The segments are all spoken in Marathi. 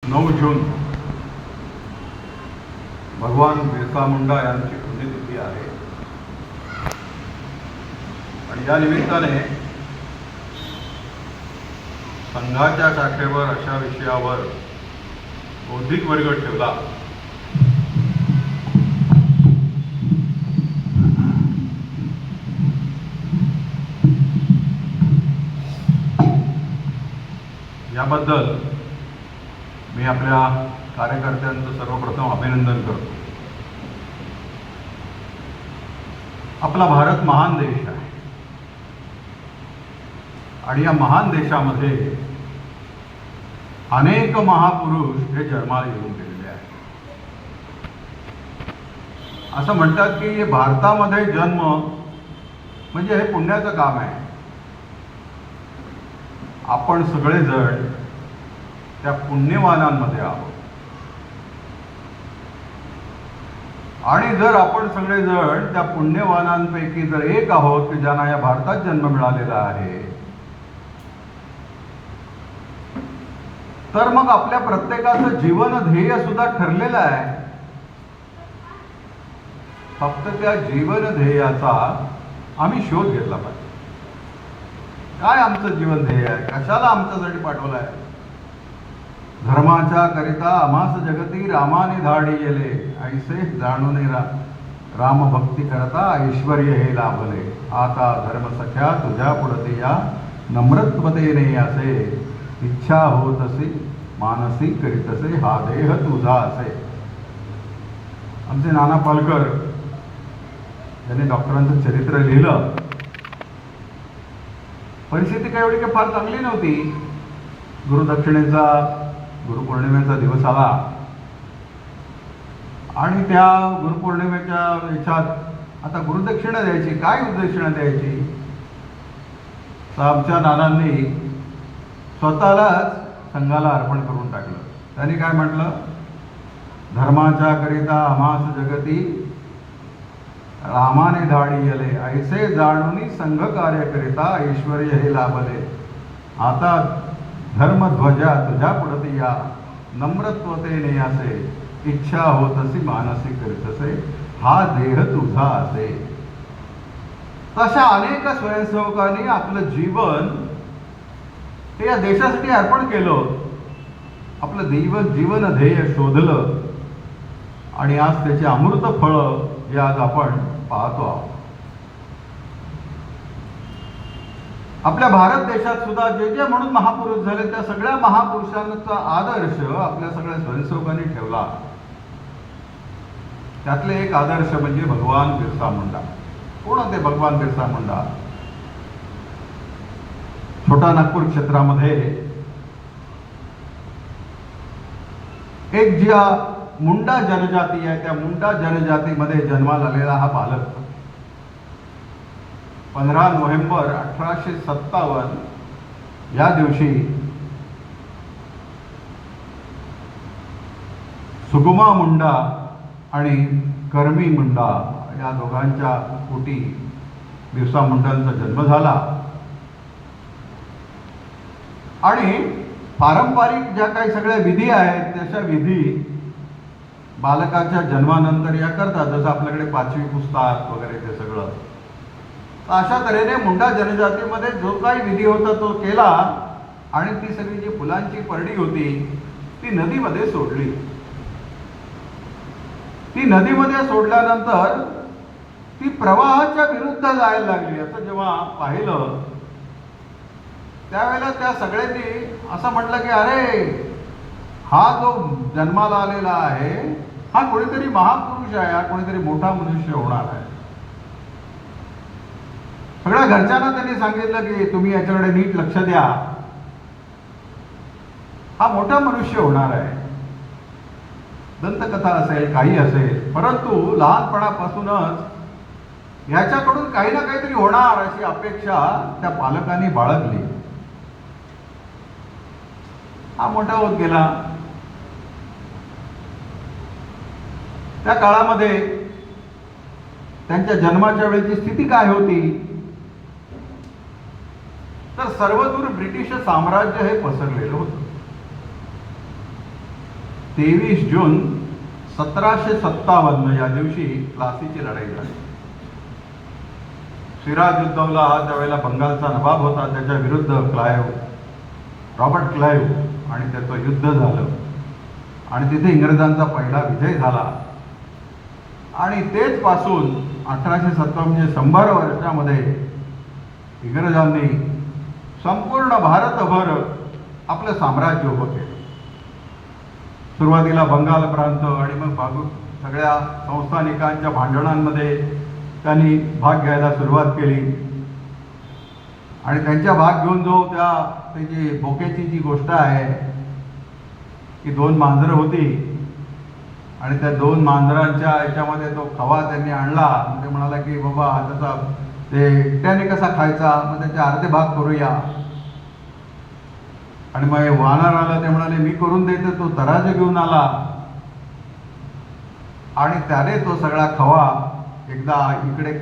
9 जून भगवान बिरसा मुंडा यांची पुण्यतिथी आहे आणि या निमित्ताने संघाच्या शाखेवर अशा विषयावर बौद्धिक वर्ग ठेवला याबद्दल मी आपल्या कार्यकर्त्यांचं सर्वप्रथम अभिनंदन करतो. आपला भारत महान देश आहे आणि या महान देशामध्ये अनेक महापुरुष हे जन्माला येऊन गेलेले आहेत. असं म्हणतात की भारतामध्ये जन्म म्हणजे हे पुण्याचं काम आहे. आपण सगळेजण त्या पुण्यवानांमध्ये आहोत आणि जर आपण सगळेजण त्या पुण्यवानांपैकी जर एक आहोत की ज्यांना या भारतात जन्म मिळालेला आहे, तर मग आपल्या प्रत्येकाचं जीवन ध्येय सुद्धा ठरलेलं आहे. फक्त त्या जीवन ध्येयाचा आम्ही शोध घेतला पाहिजे. काय आमचं जीवन ध्येय आहे, कशाला आमच्यासाठी पाठवलं आहे? धर्माच्या करिता आम्हास जगती रामाने धाडी गेले, ऐसे जाणून राम भक्ती करता ऐश्वर्य हे लाभले. आता धर्म सख्या तुझ्या पुढते या, नम्रत्वतेने असे इच्छा होत असे मानसी करीतसे हा देह तुझा असे. आमचे नाना पालकर यांनी डॉक्टरांचं चरित्र लिहिलं. परिस्थिती काय एवढी फार चांगली नव्हती. गुरुपौर्णिमेचा दिवस आला आणि त्या गुरुपौर्णिमेच्या याच्यात आता गुरुदक्षिणा द्यायची. काय गुरुदक्षिणा द्यायची? तर आमच्या नानांनी स्वतःलाच संघाला अर्पण करून टाकलं. त्यांनी काय म्हटलं? धर्माच्या करिता आम्हास जगती रामाने धाडी गेले, ऐसे जाणून संघ कार्य करिता ऐश्वर्य हे लाभले. आता धर्मध्वजा तुझ्या पुढती या, नम्रत्वतेने असे इच्छा होत असे मानसी करीतसे हा देह तुझा असे. तशा अनेक स्वयंसेवकांनी आपलं जीवन हे या देशासाठी अर्पण केलं. आपलं जीवन ध्येय शोधलं आणि आज त्याची अमृत फळं हे आज आपण पाहतो आहोत. आपल्या भारत देशात सुद्धा जे जे म्हणून महापुरुष झाले त्या सगळ्या महापुरुषांचा आदर्श आपल्या सगळ्या स्वयंसेवकांनी ठेवला. त्यातले एक आदर्श म्हणजे भगवान बिरसा मुंडा. कोण होते भगवान बिरसा मुंडा? छोटा नागपूर क्षेत्रामध्ये एक ज्या मुंडा जनजाती आहे त्या मुंडा जनजातीमध्ये जन्माला आलेला हा बालक 15 नोव्हेंबर 1857 या दिवशी सुगमा मुंडा आणि करमी मुंडा या दोघांच्या पोटी बिरसा मुंडांचा जन्म झाला. आणि पारंपरिक ज्या काही सगळ्या विधी आहेत त्याच्या विधी बालकाच्या जन्मानंतर या करतात. जसं आपल्याकडे 5वी पुस्तक वगैरे ते सगळं. अशा तऱ्हेने मुंडा जनजातीमध्ये जो काही विधी होता तो केला आणि ती सगळी जी फुलांची परडी होती ती नदीमध्ये सोडली. ती नदीमध्ये सोडल्यानंतर ती प्रवाहाच्या विरुद्ध जायला लागली. असं जेव्हा पाहिलं त्यावेळेला त्या सगळ्यांनी असं म्हटलं की अरे हा जो जन्माला आलेला आहे हा कोणीतरी महापुरुष आहे, हा कोणीतरी मोठा मनुष्य होणार आहे. सगळ्या घरच्यांना त्यांनी सांगितलं की तुम्ही याच्याकडे नीट लक्ष द्या, हा मोठा मनुष्य होणार आहे. दंतकथा असेल काही असेल, परंतु लहानपणापासूनच याच्याकडून काही ना काहीतरी होणार अशी अपेक्षा त्या पालकांनी बाळगली. हा मोठा होत गेला. त्या काळामध्ये त्यांच्या जन्माच्या वेळेची स्थिती काय होती? तर सर्वदूर ब्रिटिश साम्राज्य हे पसरलेलं होतं. 23 जून 1757 या दिवशी प्लासीची लढाई झाली. सिराजुद्दौला हा त्यावेळेला बंगालचा नवाब होता. त्याच्या विरुद्ध रॉबर्ट क्लाईव्ह आणि त्याचं युद्ध झालं आणि तिथे इंग्रजांचा पहिला विजय झाला. आणि तेच पासून 1857 म्हणजे 100 वर्षामध्ये इंग्रजांनी संपूर्ण भारतभर आपलं साम्राज्य उभं केलं. सुरुवातीला बंगाल प्रांत आणि मग सगळ्या संस्थानिकांच्या भांडणांमध्ये त्यांनी भाग घ्यायला सुरुवात केली. आणि त्यांच्या भाग घेऊन त्याची भोक्याची जी गोष्ट आहे की 2 मांजरं होती आणि त्या 2 मांजरांच्या याच्यामध्ये तो खवा त्यांनी आणला. ते म्हणाला की बाबा त्याचा ते एकट्याने कसा खायचा, मग त्याचे अर्धे भाग करूया. आणि मग वानर आला, ते म्हणाले मी करून देतो. तो तराजू घेऊन आला आणि त्याने तो सगळा खवा एकदा इकडे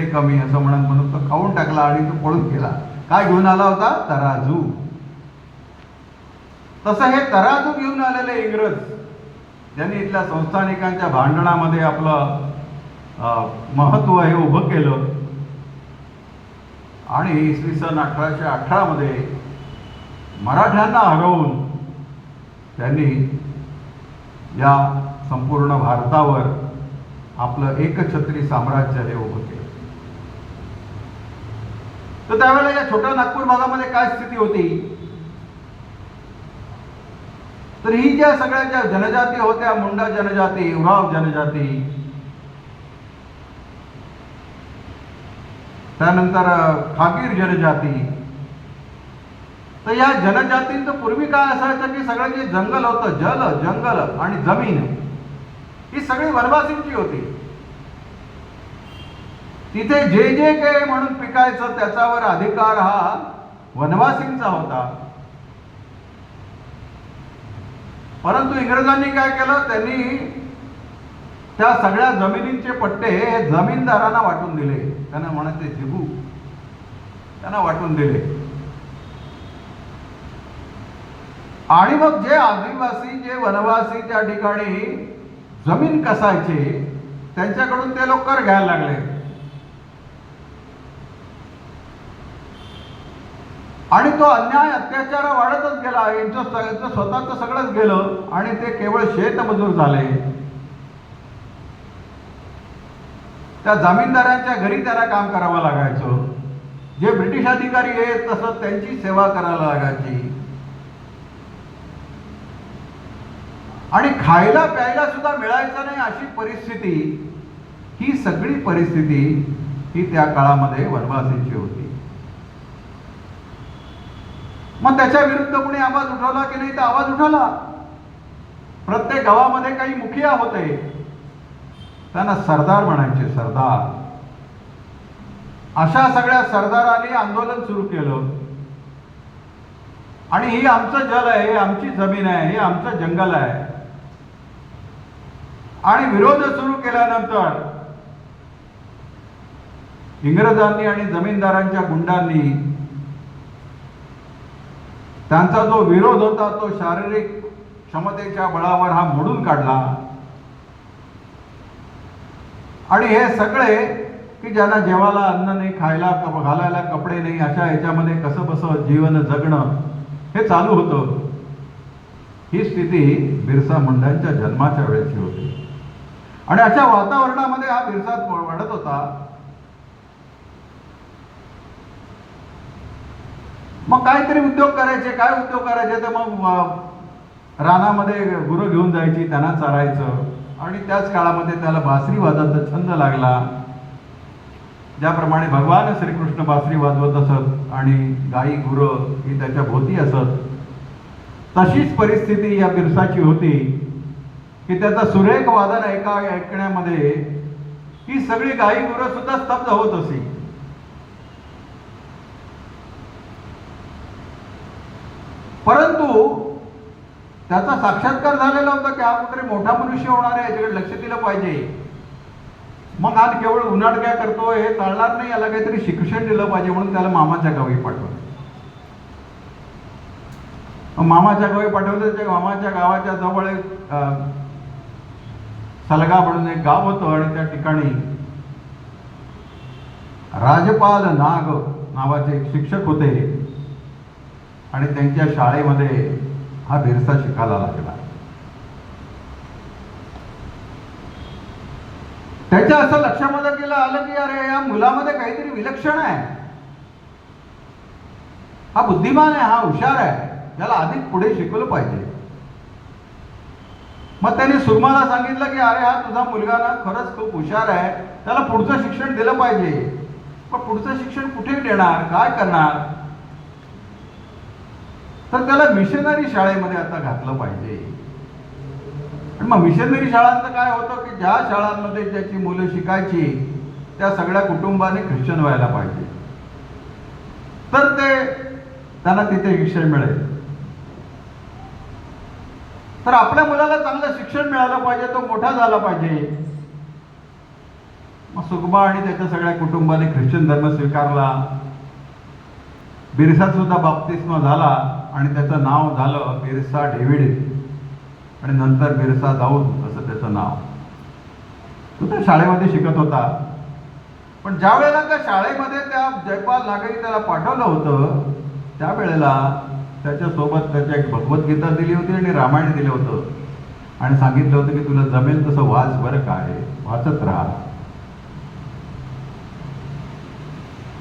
कमी असं म्हणून तो खाऊन टाकला आणि तो पळून गेला. काय घेऊन आला होता? तराजू. तसं हे तराजू घेऊन आलेले इंग्रज ज्यांनी इथल्या संस्थानिकांच्या भांडणामध्ये आपलं महत्त्व हे उभं केलं. आणि इसवी सन 1818 मध्ये मराठ्यांना हरवून त्यांनी या संपूर्ण भारतावर आपलं एकछत्री साम्राज्य हे उभं केलं. तर त्यावेळेला या छोट्या नागपूर भागामध्ये काय स्थिती होती, तर ही ज्या सगळ्या ज्या जनजाती होत्या, मुंडा जनजाती, उराव जनजाती, त्यानंतर खागीर जनजाती, तर या जनजातींचं पूर्वी काय असायचं की सगळं जे जंगल होतं, जंगल आणि जमीन ही सगळी वनवासींची होती. तिथे जे काही म्हणून पिकायचं त्याच्यावर अधिकार हा वनवासींचा होता. परंतु इंग्रजांनी काय केलं, त्यांनी त्या सगळ्या जमिनींचे पट्टे हे जमीनदारांना वाटून दिले. त्यांना म्हणायचे जिबू, त्यांना वाटून दिले. आणि मग जे आदिवासी, जे वनवासी त्या ठिकाणी जमीन कसायचे त्यांच्याकडून ते लोक कर घ्यायला लागले. आणि तो अन्याय अत्याचार वाढतच गेला. यांचं स्वतःचं सगळंच गेलं आणि ते केवळ शेतमजूर झाले. त्या जमीनदारांच्या घरी त्यांना काम करावं लागायचं. जे ब्रिटिश अधिकारी आहेत तसं त्यांची सेवा करायला लागायची. आणि खायला प्यायला सुद्धा मिळायचं नाही अशी परिस्थिती, ही सगळी परिस्थिती ही त्या काळामध्ये वनवासींची होती. मग त्याच्या विरुद्ध कोणी आवाज उठवला की नाही, तर आवाज उठवला. प्रत्येक गावामध्ये काही मुखिया होते, त्यांना सरदार म्हणायचे, सरदार. अशा सगळ्या सरदारांनी आंदोलन सुरू केलं. आणि ही आमचं जल आहे, हे आमची जमीन आहे, हे आमचं जंगल आहे. आणि विरोध सुरू केल्यानंतर इंग्रजांनी आणि जमीनदारांच्या गुंडांनी त्यांचा जो विरोध होता तो शारीरिक क्षमतेच्या बळावर हा मोडून काढला. आणि हे सगळे की ज्यांना जेवायला अन्न नाही, खायला घालायला कपडे नाही, अशा ह्याच्यामध्ये कसं बसं जीवन जगणं हे चालू होतं. ही स्थिती बिरसा मुंडांच्या जन्माच्या वेळेची होती. आणि अशा वातावरणामध्ये हा बिरसा वाढत होता. मग काहीतरी उद्योग करायचे. काय उद्योग करायचे, तर मग रानामध्ये गुरं घेऊन जायची, त्यांना चारायचं. आणि त्याच काळामध्ये त्याला बासरी वाजवायचा छंद लागला. ज्याप्रमाणे भगवान श्रीकृष्ण बासरी वाजवत असत आणि गाई गुरं ही त्याच्या भोवती असत, तशीच परिस्थिती या बिरसाची होती की त्याचं सुरेख वादन ऐकण्यामध्ये ही सगळी गाई गुरं सुद्धा स्तब्ध होत असे. परंतु त्याचा साक्षात्कार झालेला होता की हा कुठे मोठा मनुष्य होणार आहे, याच्याकडे लक्ष दिलं पाहिजे. मग आज केवळ उन्हाळक्या करतोय हे चालणार नाही, याला काहीतरी शिक्षण दिलं पाहिजे, म्हणून त्याला मामाच्या गावी पाठवलं. मामाच्या गावी पाठवलं. त्याच्या मामाच्या गावाच्या जवळ एक सलगा म्हणून एक गाव होतं आणि त्या ठिकाणी राजपाल नाग नावाचे एक शिक्षक होते आणि त्यांच्या शाळेमध्ये हा बिरसा शिकायला लागला. त्याच्या असं लक्षामध्ये गेलं आलं की अरे या मुलामध्ये काहीतरी विलक्षण आहे, हा बुद्धिमान आहे, हा हुशार आहे, याला अधिक पुढे शिकवलं पाहिजे. मग त्यांनी सुरमाला सांगितलं की अरे हा तुझा मुलगा ना खरंच खूप हुशार आहे, त्याला पुढचं शिक्षण दिलं पाहिजे. पण पुढचं शिक्षण कुठे देणार, काय करणार? तर त्याला मिशनरी शाळेमध्ये आता घातलं पाहिजे. आणि मग मिशनरी शाळांचं काय होतं की ज्या शाळांमध्ये ज्याची मुलं शिकायची त्या सगळ्या कुटुंबाने ख्रिश्चन व्हायला पाहिजे, तर ते त्यांना तिथे शिक्षण मिळेल. तर आपल्या मुलाला चांगलं शिक्षण मिळालं पाहिजे, तो मोठा झाला पाहिजे. मग सुगमा आणि त्याच्या सगळ्या कुटुंबाने ख्रिश्चन धर्म स्वीकारला. बिरसा सुद्धा बाप्तिस्मा झाला आणि त्याचं नाव झालं बिरसा डेव्हिड आणि नंतर बिरसा दाऊद असं त्याचं नाव. तो त्या शाळेमध्ये शिकत होता. पण ज्या वेळेला त्या शाळेमध्ये त्या जयपाल नागरी त्याला पाठवलं होतं त्यावेळेला त्याच्यासोबत त्याच्या एक भगवद्गीता दिली होती आणि रामायण दिलं होतं आणि सांगितलं होतं की तुला जमेल तसं वाच बरं, काय वाचत राहा.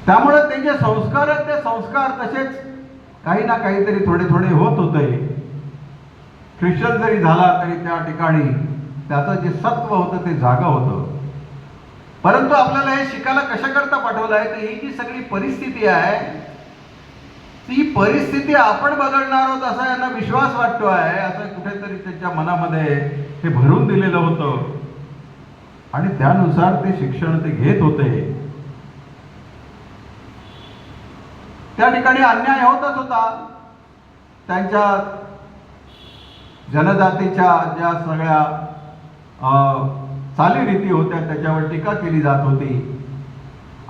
त्यामुळे ते जे संस्कार आहेत ते संस्कार तसेच काही ना काहीतरी थोडे थोडे होत होते. ख्रिश्चन जरी झाला तरी त्या ठिकाणी त्याचं जे सत्व होतं ते जागा होतं. परंतु आपल्याला हे शिकायला कशाकरता पाठवलं आहे की ही जी सगळी परिस्थिती आहे ती परिस्थिती आपण बदलणार आहोत असा यांना विश्वास वाटतो आहे, असं कुठेतरी त्यांच्या मनामध्ये हे भरून दिलेलं होतं आणि त्यानुसार ते शिक्षण ते घेत होते. त्या ठिकाणी अन्याय होतच होता. त्यांच्या जनजातीच्या ज्या सगळ्या चालीरीती होत्या त्याच्यावर टीका केली जात होती.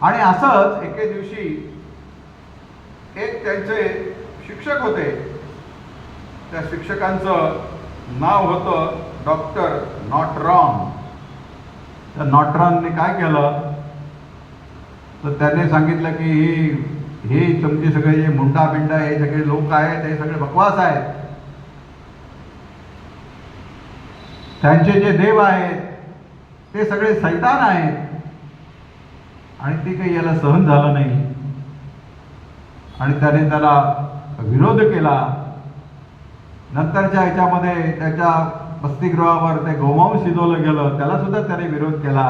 आणि असंच एके दिवशी एक त्यांचे शिक्षक होते, त्या शिक्षकांचं नाव होतं डॉक्टर नॉटरॉन. त्या नॉटरॉनने काय केलं तर त्याने सांगितलं की हे तुमचे सगळे जे मुंडा बिंडा हे सगळे लोक आहेत हे सगळे बकवास आहेत. त्यांचे जे देव आहेत ते सगळे सैतान आहेत. आणि ते काही याला सहन झालं नाही आणि त्याने त्याला विरोध केला. नंतरच्या ह्याच्यामध्ये त्याच्या वसतिगृहावर ते गोमांस शिजवलं गेलं, त्याला सुद्धा त्याने विरोध केला.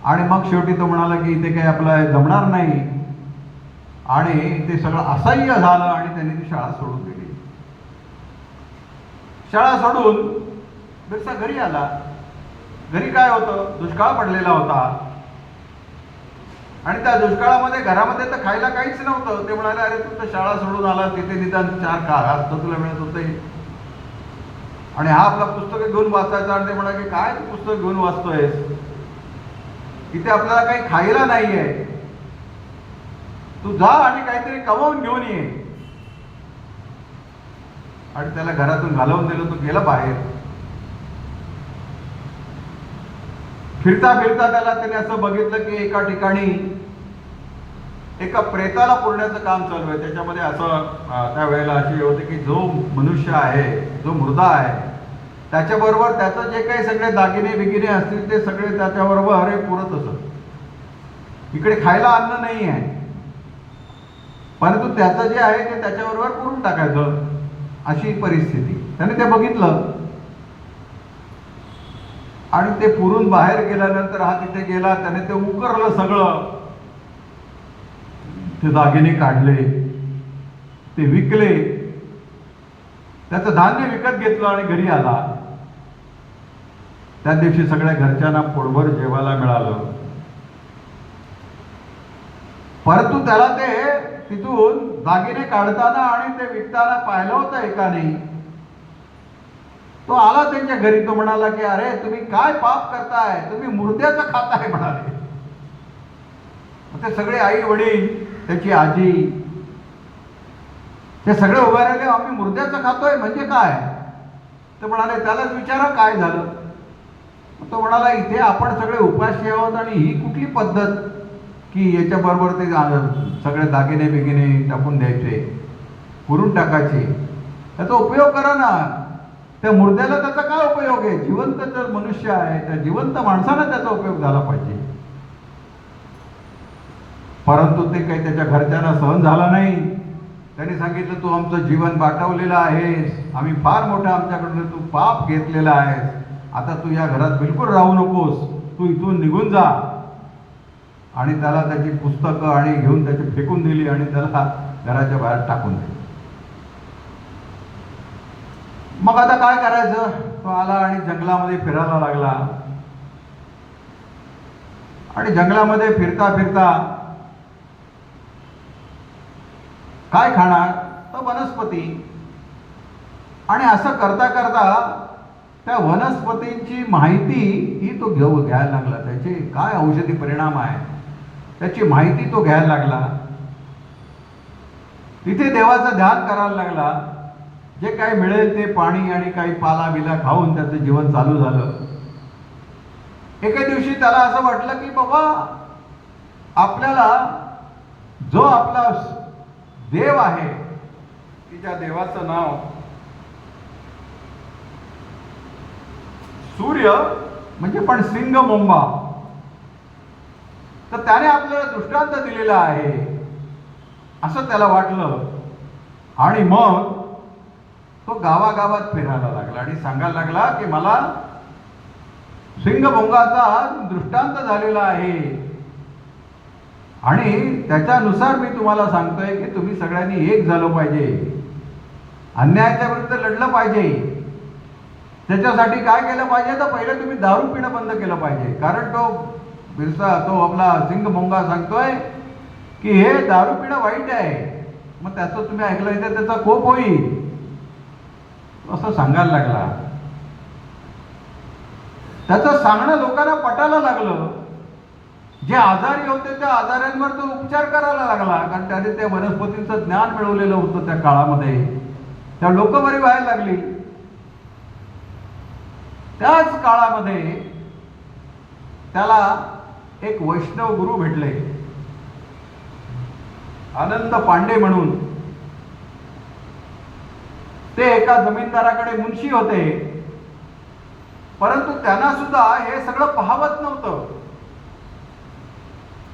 आणि मग शेवटी तो म्हणाला की इथे काही आपलं जमणार नाही आणि ते सगळं असह्य झालं आणि त्यांनी ती शाळा सोडून दिली. शाळा सोडून बिरसा घरी आला. घरी काय होतं, दुष्काळ पडलेला होता आणि त्या दुष्काळामध्ये घरामध्ये तर खायला काहीच नव्हतं. ते म्हणाले अरे तू तर शाळा सोडून आला, तिथे निदान 4 घास तर तुला मिळत होते आणि हा आपला पुस्तकं घेऊन वाचायचा. आणि ते म्हणाले काय तू पुस्तक घेऊन वाचतोयस, इथे आपल्याला काही खायला नाहीये, तू जा आणि काहीतरी कमावून घेऊन ये. आणि त्याला घरातून घालवून दिलं. तो गेला बाहेर. फिरता फिरता त्याने असं बघितलं की एका ठिकाणी एका प्रेताला पुरण्याचं काम चालू आहे. त्याच्यामध्ये असं त्यावेळेला अशी होते की जो मनुष्य आहे, जो मुर्दा आहे, त्याच्याबरोबर त्याचं जे काही सगळे दागिने बिगिने असतील ते सगळे त्याच्याबरोबर हे पुरत असत. इकडे खायला अन्न नाही आहे परंतु त्याचं जे आहे ते त्याच्याबरोबर पुरून टाकायचं, अशी परिस्थिती. त्याने ते बघितलं आणि ते पुरून बाहेर गेल्यानंतर हा तिथे गेला. त्याने ते उकरलं सगळं, ते दागिने काढले, ते विकले, त्याचं धान्य विकत घेतलं आणि घरी आला. त्या दिवशी सगळ्या घरच्यांना पोटभर जेवायला मिळालं. परंतु त्याला ते तिथून दागिने काढताना आणि ते विकताना पाहिलं होतं एकाने. तो आला त्यांच्या घरी. तो म्हणाला की अरे तुम्ही काय पाप करताय, तुम्ही मुर्द्याचं खाताय म्हणाले. ते सगळे आई वडील, त्याची आजी, ते सगळे उभे राहिले, आम्ही मुर्द्याचं खातोय म्हणजे काय? ते म्हणाले त्यालाच विचारा काय झालं. तो म्हणाला इथे आपण सगळे उपाशी आहोत आणि ही कुठली पद्धत की याच्याबरोबर ते सगळे दागिने बिगिने टाकून द्यायचे, पुरून टाकायचे. त्याचा उपयोग करा ना. त्या मुर्द्याला त्याचा काय उपयोग आहे? जिवंत जर मनुष्य आहे त्या जिवंत माणसाला त्याचा उपयोग झाला पाहिजे. परंतु ते काही त्याच्या घरच्यांना सहन झाला नाही. त्यांनी सांगितलं तू आमचं जीवन बाटवलेलं आहेस, आम्ही फार मोठं आमच्याकडनं तू पाप घेतलेला आहेस, आता तू या घरात बिलकुल राहू नकोस, तू इथून निघून जा. आणि त्याला त्याची पुस्तकं आणि घेऊन त्याची फेकून दिली आणि त्याला घराच्या बाहेर टाकून दिली. मग आता काय करायचं? तो आला आणि जंगलामध्ये फिरायला लागला. आणि जंगलामध्ये फिरता फिरता काय खाणार? तर वनस्पती. आणि असं करता करता त्या वनस्पतींची माहिती ही तो घ्यायला लागला. त्याचे काय औषधी परिणाम आहे त्याची माहिती तो घ्यायला लागला. तिथे देवाचं ध्यान करायला लागला. जे काही मिळेल ते पाणी आणि काही पाला बिला खाऊन त्याचं जीवन चालू झालं. एके दिवशी त्याला असं वाटलं की बाबा आपल्याला जो आपला देव आहे की ज्या देवाचं नाव सूर्य म्हणजे पण सिंग मोंबा, तर त्याने आपल्याला दृष्टांत दिलेला आहे असं त्याला वाटलं. आणि मग तो गावागावात फिरायला लागला आणि सांगायला लागला की मला सिंगभोंगाचा दृष्टांत झालेला आहे आणि त्याच्यानुसार मी तुम्हाला सांगतोय की तुम्ही सगळ्यांनी एक झालं पाहिजे, अन्यायाच्या विरुद्ध लढलं पाहिजे. त्याच्यासाठी काय केलं पाहिजे? तर पहिलं तुम्ही दारू पिणं बंद केलं पाहिजे. कारण तो आपला सिंगभोंगा सांगतोय की हे दारू पिणं वाईट आहे, मग त्याचं तुम्ही ऐकलं तर त्याचा कोप होईल असं सांगायला लागला. त्याचं सांगणं लोकांना पटायला लागलं. जे आजारी होते त्या आजारांवर तो उपचार करायला लागला, कारण त्याने त्या वनस्पतींचं ज्ञान मिळवलेलं होतं त्या काळामध्ये. त्या लोक बरी व्हायला लागली. त्याच काळामध्ये त्याला एक वैष्णव गुरु भेटले, आनंद पांडे म्हणून. ते एका जमीनदाराकडे मुन्शी होते, परंतु त्यांना सुद्धा हे सगळं पाहवत नव्हतं.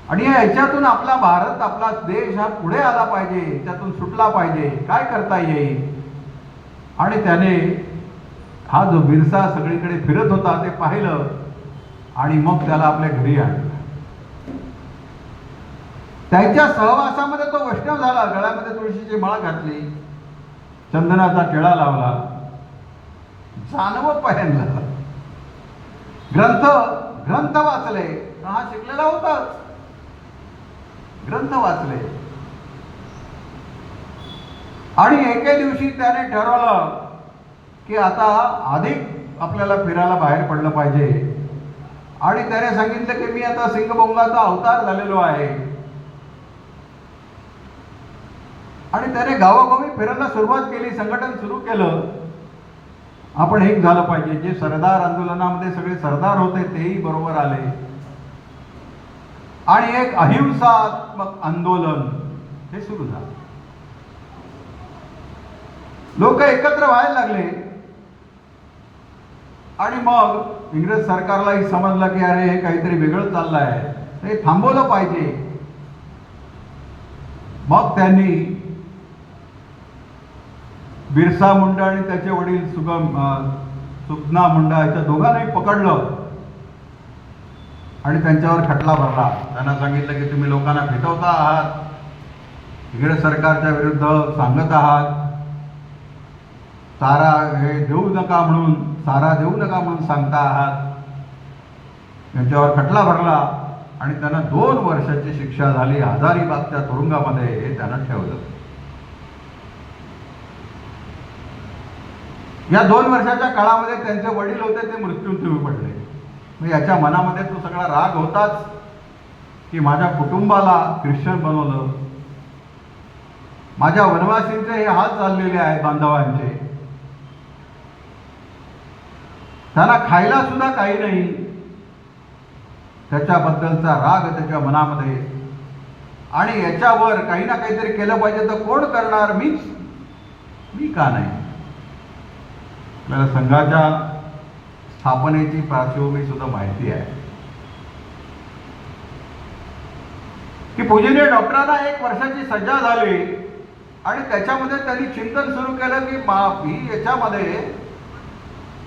आणि याच्यातून आपला भारत, आपला देश हा पुढे आला पाहिजे, त्यातून सुटला पाहिजे, काय करता येईल. आणि त्याने हा जो बिरसा सगळीकडे फिरत होता ते पाहिलं आणि मग त्याला आपल्या घरी आणलं. त्याच्या सहवासामध्ये तो वैष्णव झाला. गळ्यामध्ये तुळशीची माळ घातली, चंदनाचा टिळा लावला, जानवं पहिरलं, ग्रंथ वाचले. हा शिकलेला होताच, ग्रंथ वाचले. आणि एके दिवशी त्याने ठरवलं की आता अधिक आपल्याला फिरायला बाहेर पडलं पाहिजे. आणि त्याने सांगितलं की मी आता सिंगभोंगाचा अवतार झालेलो आहे. आणि त्याने गावोगावी फिरायला सुरुवात केली, संघटन सुरू केलं. आपण एक झालं पाहिजे. जे सरदार आंदोलनामध्ये सगळे सरदार होते तेही बरोबर आले आणि एक अहिंसात्मक आंदोलन हे सुरू झालं. लोक एकत्र व्हायला लागले. आणि मग इंग्रज सरकारलाही समजलं की अरे हे काहीतरी वेगळं चाललं आहे, हे थांबवलं पाहिजे. मग त्यांनी बिरसा मुंडा आणि त्याचे वडील सुखना मुंडा याच्या दोघांनाही पकडलं आणि त्यांच्यावर खटला भरला. त्यांना सांगितलं की तुम्ही लोकांना फिरवता आहात, इंग्रज सरकारच्या विरुद्ध सांगत आहात, सारा हे देऊ नका म्हणून, सारा देऊ नका म्हणून सांगता आहात. त्यांच्यावर खटला भरला आणि त्यांना 2 वर्षाची शिक्षा झाली. हजारीबागच्या तुरुंगामध्ये हे त्यांना ठेवलं. या 2 वर्षाच्या काळामध्ये त्यांचे वडील होते ते मृत्युमुखी पडले. मग याच्या मनामध्ये तो सगळा राग होताच की माझ्या कुटुंबाला ख्रिश्चन बनवलं, माझ्या वनवासींचे हे हाल चाललेले आहेत बांधवांचे. त्यांना खायला सुद्धा काही नाही. त्याच्याबद्दलचा राग त्याच्या मनामध्ये. आणि याच्यावर काही ना काहीतरी केलं पाहिजे. तर कोण करणार? मी का नाही? आपल्याला संघाच्या स्थापनेची पार्श्वभूमी सुद्धा माहिती आहे की पूजनीय डॉक्टरांना 1 वर्षाची सजा झाली आणि त्याच्यामध्ये त्यांनी चिंतन सुरू केलं की याच्यामध्ये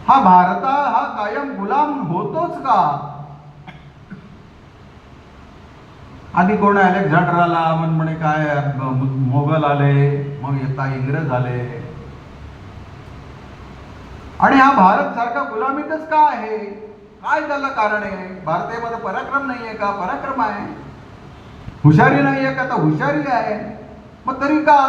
हा भारत हा कायम गुलाम होतोच का? आधी कोण अलेक्झांडर आला, मग म्हणे काय मोगल आले, मग येता इंग्रज आले, आणि हा भारत सारखा गुलामीतच का आहे? काय त्याला कारण आहे? भारतामध्ये पराक्रम नाहीये का? पराक्रम आहे. हुशारी नाहीये का? तर हुशारी आहे. मग तरी का?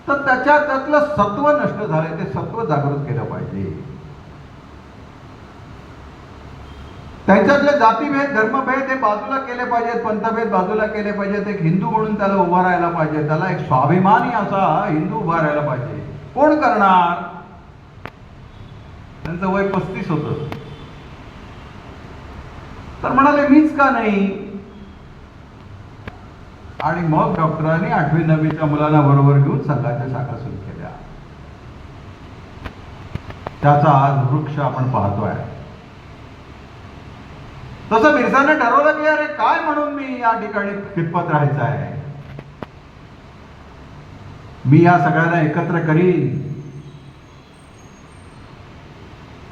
तर त्यातलं सत्व नष्ट झालंय. ते सत्व जागृत केलं पाहिजे. त्यांच्यातले जातीभेद, धर्मभेद हे बाजूला केले पाहिजेत. पंथभेद बाजूला केले पाहिजेत. एक हिंदू म्हणून त्याला उभा राहायला पाहिजे. त्याला एक स्वाभिमानी असा हिंदू उभा राहायला पाहिजे. कोण करणार? त्यांचं वय 35 होतं. तर म्हणाले मीच का नाही? आणि मग डॉक्टरांनी 8वी 9वीच्या मुलांना बरोबर घेऊन संघाच्या शाखा सुरू केल्या. त्याचा आज वृक्ष आपण पाहतोय. तसं बिरसाने ठरवलं की अरे काय म्हणून मी या ठिकाणी खितपत राहायचं आहे. मी या सगळ्यांना एकत्र करीन.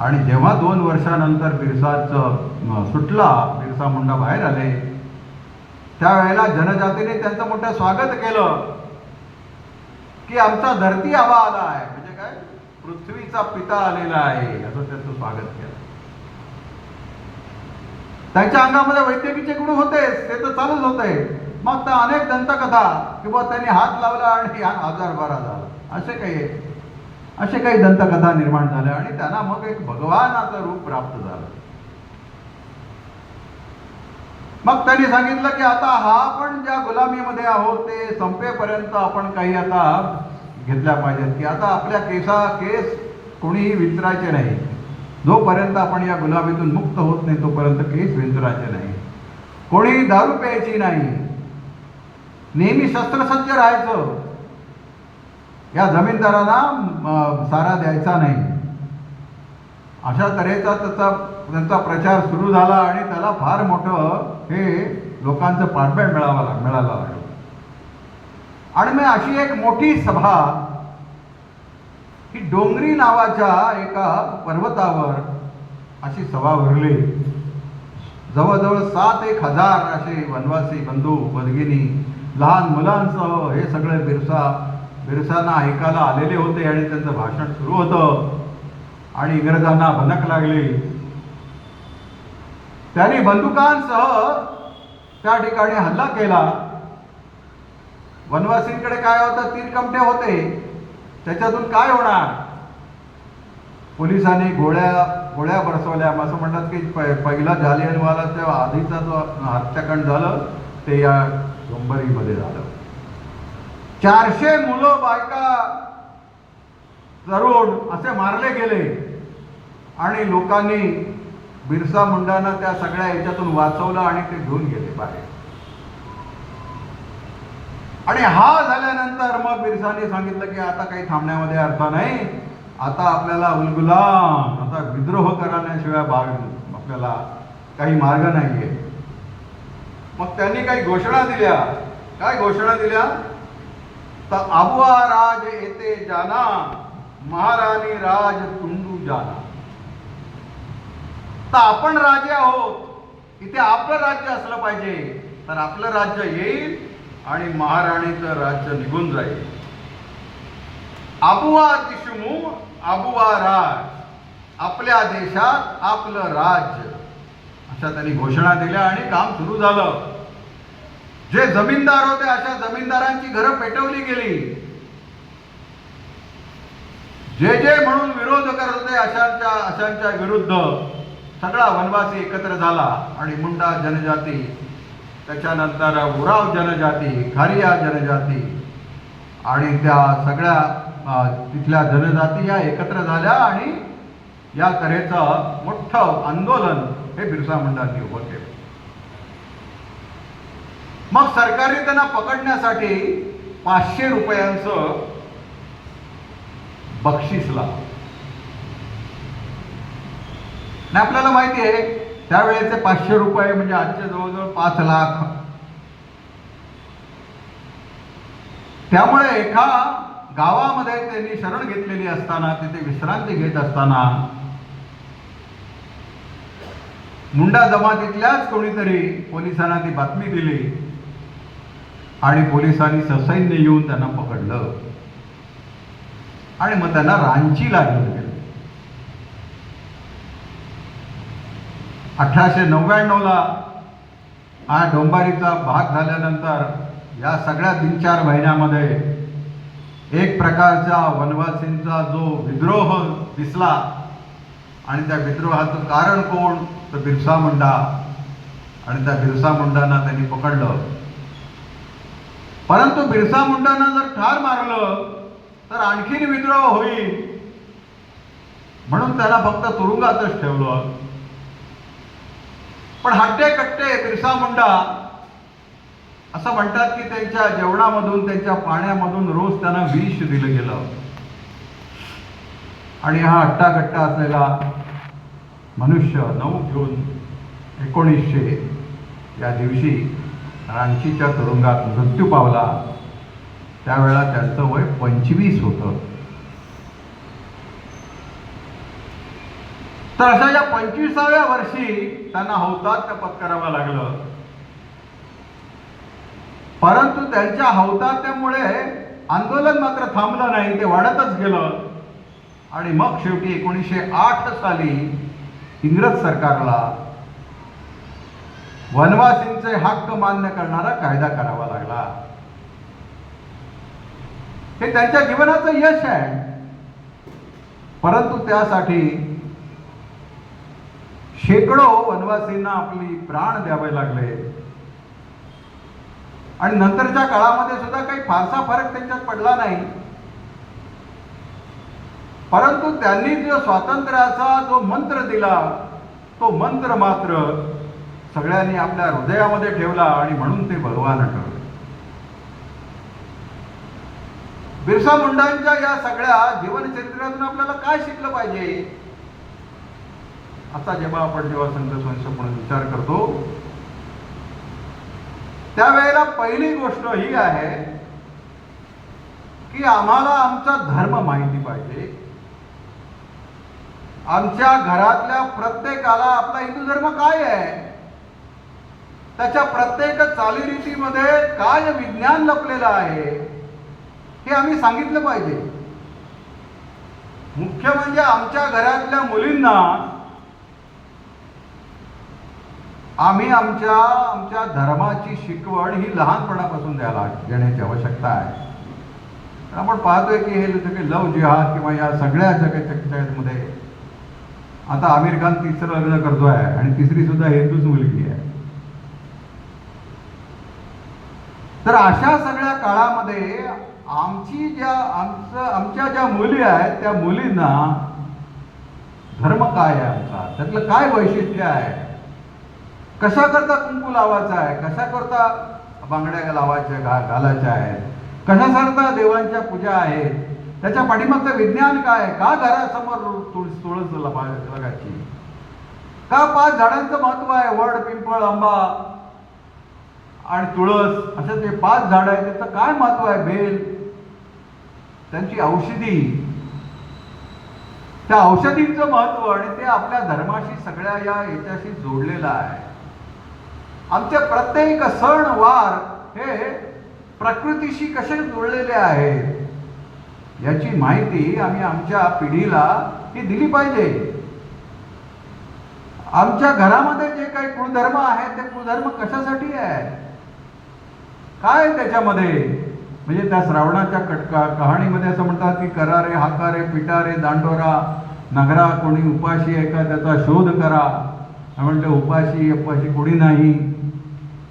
आणि जेव्हा 2 वर्षानंतर बिरसा मुंडा बाहेर आले, त्यावेळेला जनजातीने त्यांचं मोठं स्वागत केलं की आमचा धरती आबा आला आहे. म्हणजे काय? पृथ्वीचा पिता आलेला आहे असं त्यांचं स्वागत केलं. त्यांच्या अंगामध्ये वैद्यकीचे गुण होते, ते तर चालूच होते. मग तर अनेक दंतकथा किंवा त्यांनी हात लावला आणि आजार बरा झाला, असे काही दंतकथा निर्माण झाल्या आणि त्यांना मग एक भगवानाचं रूप प्राप्त झालं. मग त्यांनी सांगितलं की आता हा आपण ज्या गुलामीमध्ये आहोत ते संपेपर्यंत आपण काही आता घेतल्या पाहिजेत की आता आपल्या केस कोणीही विचारायचे नाही. जोपर्यंत आपण या गुलामीतून मुक्त होत नाही तोपर्यंत केस विंचरायचे नाही. कोणीही दारू प्यायची नाही. नेहमी शस्त्रसज्ज राहायचं. या जमीनदारांना सारा द्यायचा नाही. अशा तऱ्हेचा त्यांचा प्रचार सुरू झाला आणि त्याला फार मोठं हे लोकांचं पाठबळ मिळायला लागलं. आणि मग अशी एक मोठी सभा ही डोंगरी नावाच्या एका पर्वतावर अशी सभा भरली. जवळजवळ 7,000 असे वनवासी बंधू भगिनी लहान मुलांसह हे सगळे बिरसांना ऐकायला आलेले होते आणि त्यांचं भाषण सुरू होतं. आणि इंग्रजांना भनक लागली. त्यांनी बंदुकांसह त्या ठिकाणी हल्ला केला. वनवासींकडे काय होतं? तीरकमठे होते. त्याच्यातून काय होणार? पोलिसांनी गोळ्या बरसवल्या. असं म्हणतात की पहिला जालियनवालाच्या आधीचा जो हत्याकांड झालं ते या डोंबरीमध्ये झालं. 400 मुलं, बायका, तरुण असे मारले गेले आणि लोकांनी बिरसा मुंडांना त्या सगळ्या याच्यातून वाचवलं आणि ते घेऊन गेले बाहेर. आणि हा झाल्यानंतर मग बिरसाने सांगितलं की आता काही थांबण्यामध्ये अर्थ नाही. आता आपल्याला उलगुलाम, आता विद्रोह करण्याशिवाय आपल्याला काही मार्ग नाहीये. मग त्यांनी काही घोषणा दिल्या. काय घोषणा दिल्या? तर आबुआ राज येते जाना, महाराणी राज तुंडू जाना. तर आपण राजे आहोत, इथे आपलं राज्य असलं पाहिजे. तर आपलं राज्य येईल आणि महाराणीचं राज्य निघून जाईल. आबुआ दिशमू आबुआ राज, आपल्या देशात आपलं राज्य, अशा त्यांनी घोषणा दिल्या आणि काम सुरू झालं. जे जमीनदार होते अशा जमीनदारांची घरं पेटवली गेली. जे म्हणून विरोध करत होते अशांच्या विरुद्ध सगळा वनवासी एकत्र झाला आणि मुंडा जनजाती त्याच्यानंतर उराव जनजाती, खारिया जनजाती आणि त्या सगळ्या तिथल्या जनजाती या एकत्र झाल्या आणि या तऱ्हेचं मोठं आंदोलन हे बिरसा मुंडांनी उभं केलं. मग सरकारने त्यांना पकडण्यासाठी 500 रुपयांचं बक्षीस लावलं. आणि आपल्याला माहिती आहे त्यावेळेचे 500 रुपये म्हणजे आजचे जवळजवळ 5 लाख. त्यामुळे एका गावामध्ये त्यांनी शरण घेतलेली असताना, तिथे विश्रांती घेत असताना मुंडा जमातीतल्याच कोणीतरी पोलिसांना ती बातमी दिली आणि पोलिसांनी ससैन्य येऊन त्यांना पकडलं आणि मग त्यांना रांचीला घेऊन गेले. 1899ला हा डोंबारीचा भाग झाल्यानंतर या सगळ्या 3-4 महिन्यामध्ये एक प्रकारचा वनवासींचा जो विद्रोह दिसला आणि त्या विद्रोहाचं कारण कोण तर बिरसा मुंडा. आणि त्या बिरसा मुंडांना त्यांनी पकडलं. परंतु बिरसा मुंडांना जर ठार मारलं तर आणखीन विद्रोह होईल म्हणून त्याला फक्त तुरुंगातच ठेवलं. पण हट्टे कट्टे बिरसा मुंडा असं म्हणतात की त्यांच्या जेवणामधून, त्यांच्या पाण्यामधून रोज त्यांना विष दिलं गेलं. आणि हा हट्टाकट्टा असलेला मनुष्य 9 जून 1900 या दिवशी रांचीच्या तुरुंगात मृत्यू पावला. त्यावेळेला त्यांचं वय 25 होतं. तर अशा या 25व्या वर्षी त्यांना हौतात्म्य पत्करावं लागलं. परंतु त्यांच्या हौतात्म्यामुळे आंदोलन मात्र थांबलं नाही, ते वाढतच गेलं. आणि मग शेवटी 1908 साली इंग्रज सरकारला वनवासींचे हक्क मान्य करणारा कायदा करावा लागला. हे त्यांच्या जीवनाचं यश आहे. परंतु त्यासाठी शेकडो वनवासींना आपली प्राण द्यावे लागले. आणि नंतरच्या काळामध्ये सुद्धा काही फारसा फरक त्यांच्यात पडला नाही. परंतु त्यांनी जो स्वातंत्र्याचा जो मंत्र दिला तो मंत्र मात्र सगळ्यांनी आपल्या हृदयामध्ये ठेवला आणि म्हणून ते भगवान ठरले. बिरसा मुंडांच्या या सगळ्या जीवनचरित्रातून आपल्याला काय शिकलं पाहिजे आता जेव्हा संघ म्हणून विचार करतो त्यावेळेला पहिली गोष्ट ही आहे की आम्हाला आमचा धर्म माहिती पाहिजे. आमच्या घरातल्या प्रत्येकाला आपला हिंदू धर्म काय आहे, त्याच्या प्रत्येक चालीरीतीमध्ये काय विज्ञान लपलेलं आहे हे आम्ही सांगितलं पाहिजे. मुख्य म्हणजे आमच्या घरातल्या मुलींना आम्ही आमच्या धर्माची शिकवण ही लहानपणापासून देण्याची आवश्यकता आहे. आपण पाहतोय की हे सगळे लव जिहाद किंवा या सगळ्या जगाच्या आता आमिर खान 3रं लग्न करतोय आणि 3री सुद्धा हिंदूच मुलगी आहे. तर अशा सगळ्या काळामध्ये आमच्या ज्या मुली आहेत त्या मुलींना धर्म काय आहे आमचा, त्यातलं काय वैशिष्ट्य आहे, कशा करता कुंकू लावायचा आहे, कशा करता बांगड्या लावायच्या घालायच्या आहेत, कशा करता देवांच्या पूजा आहेत, त्याच्या पाठीमागचं विज्ञान काय, का घरासमोर तुळस लगायची, का 5 झाडांचं महत्व आहे, वड, पिंपळ, आंबा आणि तुळस असे ते 5 झाडं आहेत, त्याचं काय महत्व आहे, बेल, त्यांची औषधी, त्या औषधींचं महत्व आणि ते आपल्या धर्माशी सगळ्या याच्याशी जोडलेलं आहे. आमचे प्रत्येक सण वार हे प्रकृतीशी कसे जोडलेले आहेत याची माहिती आम्ही आमच्या पिढीला ही दिली पाहिजे. आमच्या घरामध्ये जे काही कुळधर्म आहे ते कुळधर्म कशासाठी आहे, काय त्याच्यामध्ये, म्हणजे त्या श्रावणाच्या कहाणीमध्ये असं म्हणतात की करारे हाकारे पिटारे दांडोरा नगरा, कोणी उपाशी आहे का त्याचा शोध करा. म्हणते उपाशी कोणी नाही,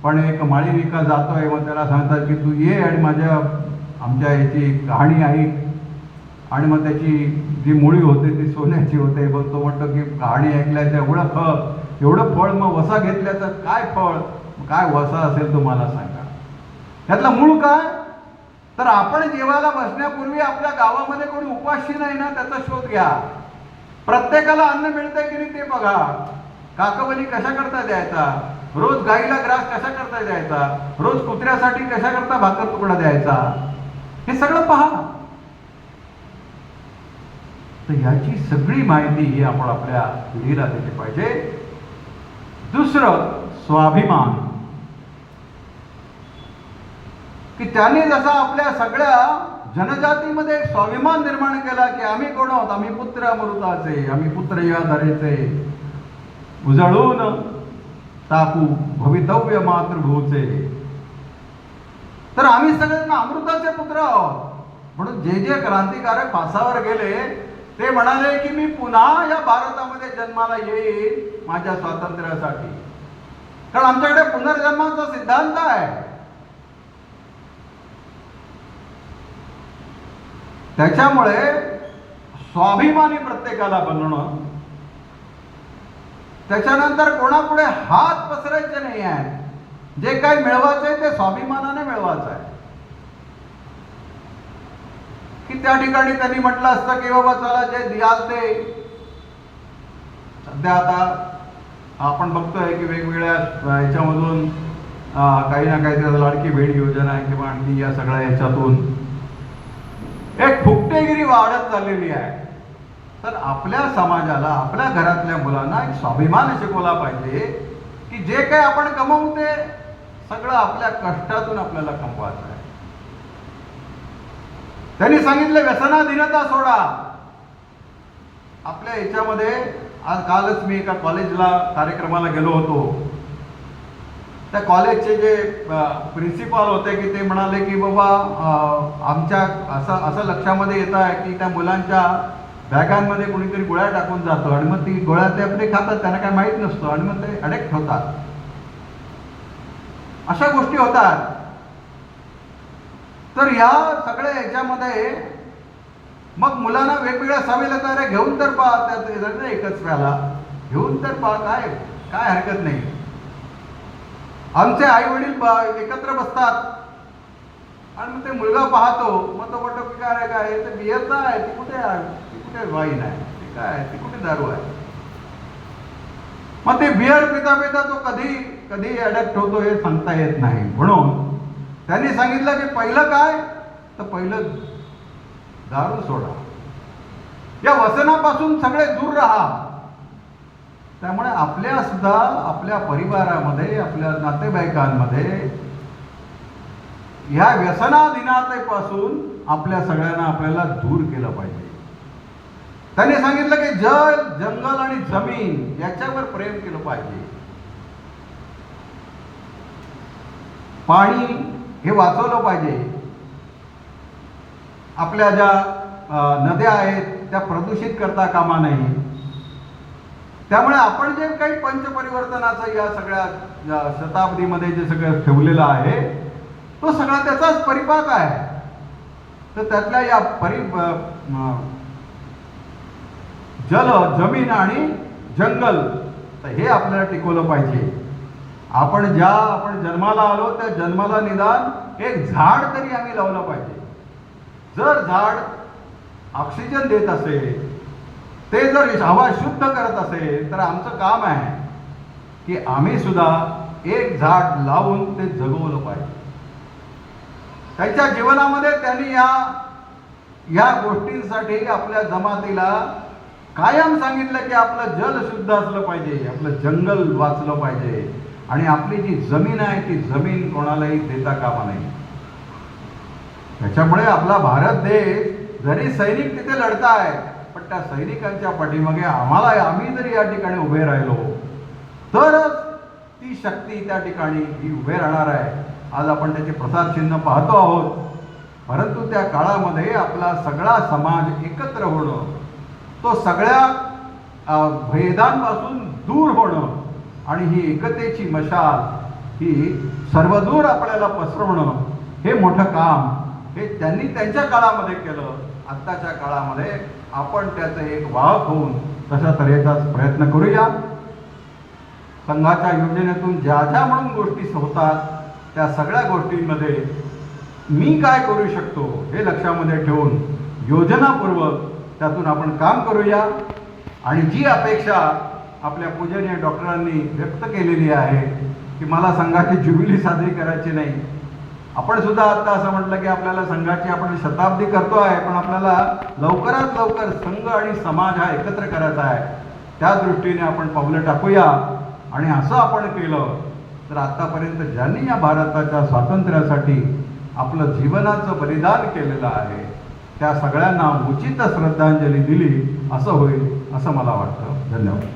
पण एक माळीविका जातोय, मग त्याला सांगतात की तू ये आणि आमच्या याची कहाणी ऐक. आणि मग त्याची जी मुळी होते ती सोन्याची होते. मग तो म्हणतो की कहाणी ऐकल्याचं एवढं फळ, मग वसा घेतल्याचं काय फळ, काय वसा असेल तुम्हाला सांगा. यातलं मूळ काय, तर आपण जेवायला बसण्यापूर्वी आपल्या गावामध्ये कोणी उपाशी नाही ना त्याचा शोध घ्या. प्रत्येकाला अन्न मिळतंय की नाही ते बघा. काकवली कशा करता द्यायचा, रोज गाईला ग्रास कशा करता द्यायचा, रोज कुत्र्यासाठी कशा करता भाकर तुकडा द्यायचा, हे सगळं पहा. तर याची सगळी माहिती ही आपण आपल्या पिढीला दिली पाहिजे. दुसरं, स्वाभिमान, की त्याने जसा आपल्या सगळ्या जनजातीमध्ये एक स्वाभिमान निर्माण केला की आम्ही कोण आहोत, आम्ही पुत्र अमृताचे, आम्ही पुत्र या धरेचे, उजळून टाकू भवितव्य मातृभूचे. तर आम्ही सगळ्यांना अमृताचे पुत्र आहोत. म्हणून जे जे क्रांतिकारक फासावर गेले ते म्हणाले की मी पुन्हा या भारतामध्ये जन्माला येईल माझ्या स्वातंत्र्यासाठी, कारण आमच्याकडे पुनर्जन्माचा सिद्धांत आहे. त्याच्यामुळे स्वाभिमानी प्रत्येकाला बनणं, त्याच्यानंतर कोणापुढे हात पसरायचे नाही आहे. जे काही मिळवायचं आहे ते स्वाभिमानाने मिळवायचं आहे. की त्या ठिकाणी त्यांनी म्हटलं असतं की बाबा चला जे द्याल ते. सध्या आता आपण बघतोय की वेगवेगळ्या ह्याच्यामधून काही ना काहीतरी लाडकी बहीण योजना किंवा आणखी या सगळ्या ह्याच्यातून एक फुकटेगिरी वाढत चाललेली आहे. तर आपल्या समाजाला, आपल्या घरातल्या मुलांना एक स्वाभिमान शिकवला पाहिजे की जे काही आपण कमवू ते सगळं आपल्या कष्टातून आपल्याला कमवायचं आहे. त्यांनी सांगितलं व्यसनाधीनता सोडा. आपल्या याच्यामध्ये आज कालच मी एका कॉलेजला कार्यक्रमाला गेलो होतो. त्या कॉलेजचे जे प्रिन्सिपाल होते की ते म्हणाले की बाबा आमच्या असं लक्षामध्ये येतं आहे की त्या मुलांच्या बॅगांमध्ये कोणीतरी गोळ्या टाकून जातो आणि मग ती गोळ्या ते आपले खातात, त्यांना काय माहीत नसतं आणि मग ते अडिक्ट होतात. अशा गोष्टी होतात. तर या सगळ्या याच्यामध्ये मग मुलांना वेगवेगळ्या सवयी लागतात. अरे घेऊन तर पहा, त्यात एकच प्याला घेऊन तर पहा, काय काय हरकत नाही. आमचे आई वडील एकत्र बसतात आणि मग ते मुलगा पाहतो, मग तो म्हणतो की काय काय ते बियरचा आहे, ती कुठे आहे, ती कुठे वाईन आहे, ती काय ती कुठे दारू आहे. मग ते बियर पिता पिता तो कधी अडॅप्ट होतो हे सांगता येत नाही. म्हणून त्यांनी सांगितलं की पहिलं काय, तर पहिलं दारू सोडा, या व्यसनापासून सगळे दूर राहा. त्यामुळे आपल्या सुद्धा आपल्या परिवारामध्ये, आपल्या नातेवाईकांमध्ये ह्या व्यसनाधीनतेपासून आपल्या सगळ्यांना आपल्याला दूर केलं पाहिजे. त्यांनी सांगितलं की जल, जंगल आणि जमीन याच्यावर प्रेम केलं पाहिजे. पाणी हे वाचवलं पाहिजे. आपल्या ज्या नद्या आहेत त्या प्रदूषित करता कामा नये. त्यामुळे आपण जे काही पंचपरिवर्तनाचं या सगळ्या शताब्दीमध्ये जे सगळं ठेवलेलं आहे तो सगळा त्याचाच परिपाक आहे. तर त्यातल्या या जल, जमीन आणि जंगल तर हे आपल्याला टिकवलं पाहिजे. आपण जन्माला आलो त्या जन्माला निदान एक झाड तरी आम्ही लावलं पाहिजे. जर झाड ऑक्सिजन देत असेल, ते जर हवा शुद्ध करत असेल, तर आमचं काम आहे की आम्ही सुद्धा एक झाड लावून ते जगवलं पाहिजे. त्यांच्या जीवनामध्ये त्यांनी या गोष्टींसाठी आपल्या जमातीला कायम सांगितलं की आपलं जल शुद्ध असलं पाहिजे, आपलं जंगल वाचलं पाहिजे आणि आपली जी जमीन आहे ती जमीन कोणालाही देता कामा नये. त्याच्यामुळे आपला भारत देश जरी सैनिक तिथे लढताय, पण त्या सैनिकांच्या पाठीमागे आम्ही जरी या ठिकाणी उभे राहिलो तरच ती शक्ती त्या ठिकाणी ही उभे राहणार आहे. आज आपण त्याचे प्रसार चिन्ह पाहतो आहोत. परंतु त्या काळामध्ये आपला सगळा समाज एकत्र होणं, तो सगळ्या भेदांपासून दूर होणं आणि ही एकतेची मशाल की सर्वदूर आपल्याला पसरवणं हे मोठं काम हे त्यांनी त्यांच्या काळामध्ये केलं. आत्ताच्या काळामध्ये आपण त्याचं एक वाहक होऊन तशा तऱ्हेचाच प्रयत्न करूया. संघाच्या योजनेतून ज्या ज्या म्हणून गोष्टी होतात त्या सगळ्या गोष्टींमध्ये मी काय करू शकतो हे लक्षामध्ये ठेवून योजनापूर्वक त्यातून आपण काम करूया. आणि जी अपेक्षा आपल्या पूजनीय डॉक्टरांनी व्यक्त केलेली आहे की मला संघाची ज्युबिली साजरी करायची नाही. आपण सुद्धा आता असं म्हटलं की आपल्याला संघाची आपण शताब्दी करतो आहे, पण आपल्याला लवकरात लवकर संघ आणि समाज हा एकत्र करायचा आहे. त्या दृष्टीने आपण पावलं टाकूया. आणि असं आपण केलं तर आतापर्यंत ज्यांनी या भारताच्या स्वातंत्र्यासाठी आपलं जीवनाचं बलिदान केलेलं आहे त्या सगळ्यांना उचित श्रद्धांजली दिली असं होईल असं मला वाटतं. धन्यवाद.